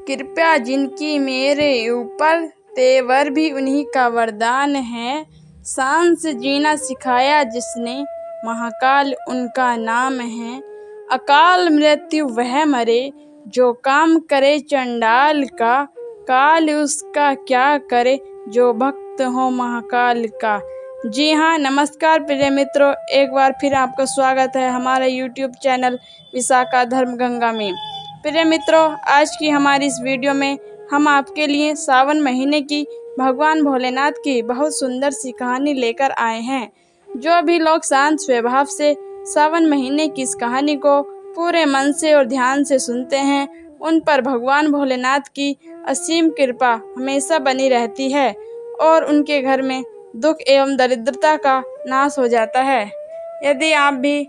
कृपा जिनकी मेरे ऊपर, तेवर भी उन्हीं का वरदान है। शान से जीना सिखाया जिसने, महाकाल उनका नाम है। अकाल मृत्यु वह मरे, जो काम करे चंडाल का। काल उसका क्या करे, जो भक्त हो महाकाल का। जी हाँ, नमस्कार प्रिय मित्रों, एक बार फिर आपका स्वागत है हमारे YouTube चैनल विशाखा धर्म गंगा में। प्रिय मित्रों, आज की हमारी इस वीडियो में हम आपके लिए सावन महीने की भगवान भोलेनाथ की बहुत सुंदर सी कहानी लेकर आए हैं। जो भी लोग शांत स्वभाव से सावन महीने की इस कहानी को पूरे मन से और ध्यान से सुनते हैं, उन पर भगवान भोलेनाथ की असीम कृपा हमेशा बनी रहती है और उनके घर में दुख एवं दरिद्रता का नाश हो जाता है। यदि आप भी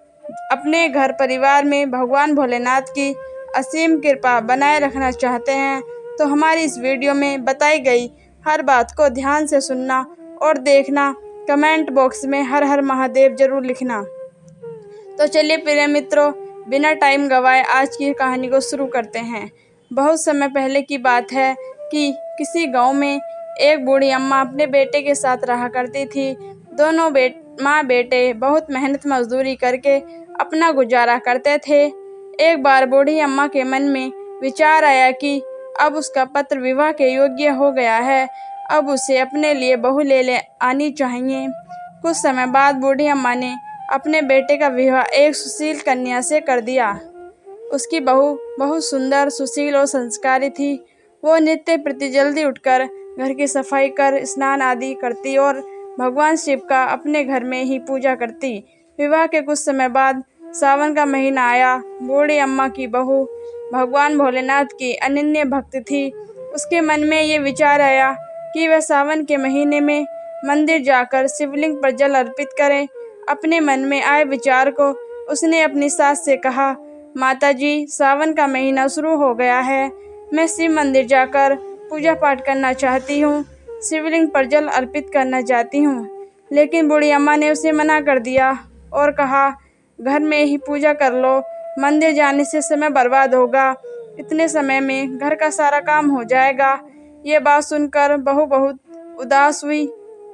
अपने घर परिवार में भगवान भोलेनाथ की असीम कृपा बनाए रखना चाहते हैं तो हमारी इस वीडियो में बताई गई हर बात को ध्यान से सुनना और देखना। कमेंट बॉक्स में हर हर महादेव जरूर लिखना। तो चलिए प्रिय मित्रों, बिना टाइम गवाए आज की कहानी को शुरू करते हैं। बहुत समय पहले की बात है कि किसी गांव में एक बूढ़ी अम्मा अपने बेटे के साथ रहा करती थी। दोनों माँ बेटे बहुत मेहनत मजदूरी करके अपना गुजारा करते थे। एक बार बूढ़ी अम्मा के मन में विचार आया कि अब उसका पत्र विवाह के योग्य हो गया है, अब उसे अपने लिए बहू ले आनी चाहिए। कुछ समय बाद बूढ़ी अम्मा ने अपने बेटे का विवाह एक सुशील कन्या से कर दिया। उसकी बहू बहुत सुंदर, सुशील और संस्कारी थी। वो नित्य प्रति जल्दी उठकर घर की सफाई कर स्नान आदि करती और भगवान शिव का अपने घर में ही पूजा करती। विवाह के कुछ समय बाद सावन का महीना आया। बूढ़ी अम्मा की बहू भगवान भोलेनाथ की अनन्य भक्त थी। उसके मन में ये विचार आया कि वह सावन के महीने में मंदिर जाकर शिवलिंग पर जल अर्पित करे। अपने मन में आए विचार को उसने अपनी सास से कहा, माताजी, सावन का महीना शुरू हो गया है, मैं शिव मंदिर जाकर पूजा पाठ करना चाहती हूँ, शिवलिंग पर जल अर्पित करना चाहती हूँ। लेकिन बूढ़ी अम्मा ने उसे मना कर दिया और कहा, घर में ही पूजा कर लो, मंदिर जाने से समय बर्बाद होगा, इतने समय में घर का सारा काम हो जाएगा। ये बात सुनकर बहू बहुत उदास हुई,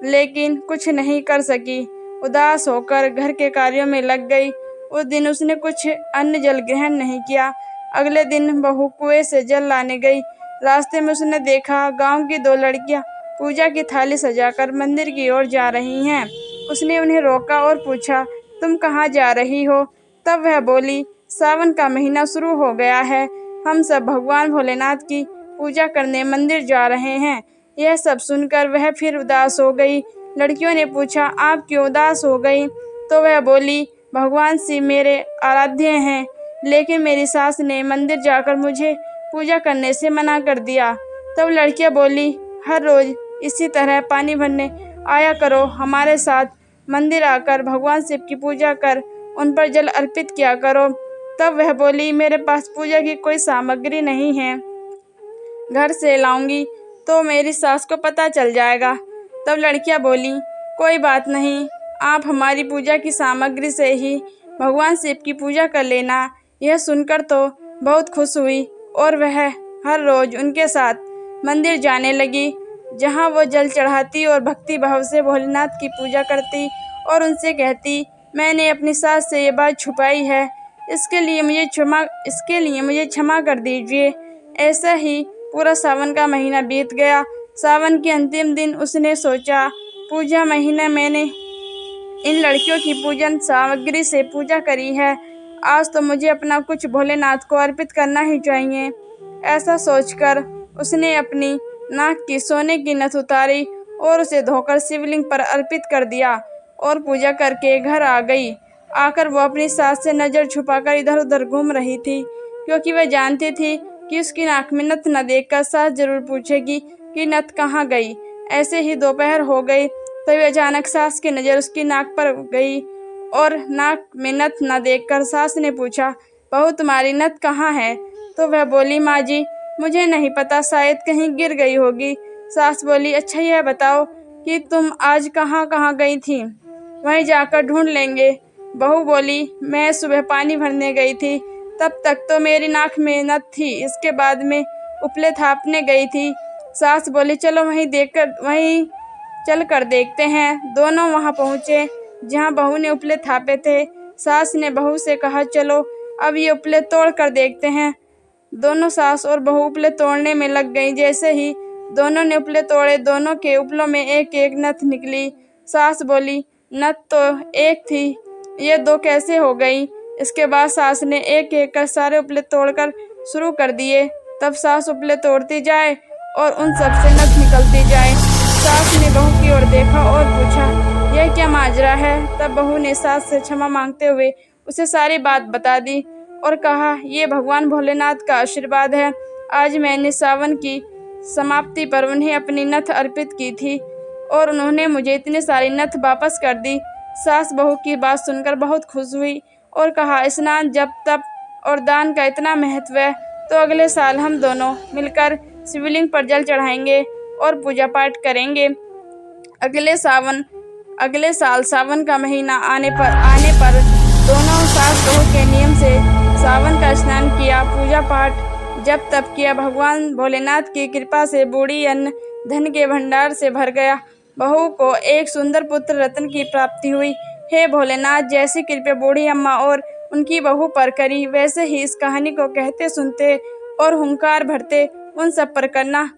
लेकिन कुछ नहीं कर सकी। उदास होकर घर के कार्यों में लग गई। उस दिन उसने कुछ अन्न जल ग्रहण नहीं किया। अगले दिन बहू कुएं से जल लाने गई। रास्ते में उसने देखा गांव की दो लड़कियां पूजा की थाली सजाकर मंदिर की ओर जा रही हैं। उसने उन्हें रोका और पूछा, तुम कहाँ जा रही हो? तब वह बोली, सावन का महीना शुरू हो गया है, हम सब भगवान भोलेनाथ की पूजा करने मंदिर जा रहे हैं। यह सब सुनकर वह फिर उदास हो गई। लड़कियों ने पूछा, आप क्यों उदास हो गई? तो वह बोली, भगवान शिव मेरे आराध्य हैं, लेकिन मेरी सास ने मंदिर जाकर मुझे पूजा करने से मना कर दिया। तब लड़कियां बोली, हर रोज इसी तरह पानी भरने आया करो हमारे साथ, मंदिर आकर भगवान शिव की पूजा कर उन पर जल अर्पित किया करो। तब वह बोली, मेरे पास पूजा की कोई सामग्री नहीं है, घर से लाऊंगी तो मेरी सास को पता चल जाएगा। तब लड़कियां बोली, कोई बात नहीं, आप हमारी पूजा की सामग्री से ही भगवान शिव की पूजा कर लेना। यह सुनकर तो बहुत खुश हुई और वह हर रोज उनके साथ मंदिर जाने लगी, जहां वो जल चढ़ाती और भक्ति भाव से भोलेनाथ की पूजा करती और उनसे कहती, मैंने अपनी सास से ये बात छुपाई है, इसके लिए मुझे क्षमा कर दीजिए। ऐसा ही पूरा सावन का महीना बीत गया। सावन के अंतिम दिन उसने सोचा, पूजा महीने मैंने इन लड़कियों की पूजन सामग्री से पूजा करी है, आज तो मुझे अपना कुछ भोलेनाथ को अर्पित करना ही चाहिए। ऐसा सोचकर उसने अपनी नाक की सोने की नथ उतारी और उसे धोकर शिवलिंग पर अर्पित कर दिया और पूजा करके घर आ गई। आकर वो अपनी सास से नज़र छुपाकर इधर उधर घूम रही थी, क्योंकि वह जानती थी कि उसकी नाक में नथ न देखकर सास जरूर पूछेगी कि नथ कहाँ गई। ऐसे ही दोपहर हो गई, तभी अचानक सास की नज़र उसकी नाक पर गई और नाक में नथ न देखकर सास ने पूछा, बहू तुम्हारी नथ कहाँ है? तो वह बोली, माँ जी, मुझे नहीं पता, शायद कहीं गिर गई होगी। सास बोली, अच्छा यह बताओ कि तुम आज कहाँ कहाँ गई थी, वहीं जाकर ढूंढ लेंगे। बहू बोली, मैं सुबह पानी भरने गई थी, तब तक तो मेरी नाक में नथ थी, इसके बाद में उपले थापने गई थी। सास बोली, चलो वहीं चल कर देखते हैं। दोनों वहां पहुंचे जहां बहू ने उपले थापे थे। सास ने बहू से कहा, चलो अब ये उपले तोड़ कर देखते हैं। दोनों सास और बहू उपले तोड़ने में लग गईं। जैसे ही दोनों ने उपले तोड़े, दोनों के उपलों में एक एक नथ निकली। सास बोली, नथ तो एक थी, ये दो कैसे हो गई? इसके बाद सास ने एक एक कर सारे उपले तोड़कर शुरू कर दिए। तब सास उपले तोड़ती जाए और उन सब से नथ निकलती जाए। सास ने बहू की ओर देखा और पूछा, यह क्या माजरा है? तब बहू ने सास से क्षमा मांगते हुए उसे सारी बात बता दी और कहा, ये भगवान भोलेनाथ का आशीर्वाद है। आज मैंने सावन की समाप्ति पर उन्हें अपनी नथ अर्पित की थी और उन्होंने मुझे इतनी सारी नथ वापस कर दी। सास बहू की बात सुनकर बहुत खुश हुई और कहा, स्नान, जप, तप और दान का इतना महत्व है तो अगले साल हम दोनों मिलकर शिवलिंग पर जल चढ़ाएंगे और पूजा पाठ करेंगे। अगले साल सावन का महीना आने पर दोनों सास बहू के नियम से सावन का स्नान किया, पूजा पाठ, जप तप किया। भगवान भोलेनाथ की कृपा से बूढ़ी अन्न धन के भंडार से भर गया। बहू को एक सुंदर पुत्र रत्न की प्राप्ति हुई। हे भोलेनाथ, जैसी कृपा बूढ़ी अम्मा और उनकी बहू पर करी, वैसे ही इस कहानी को कहते सुनते और हुंकार भरते उन सब पर करना।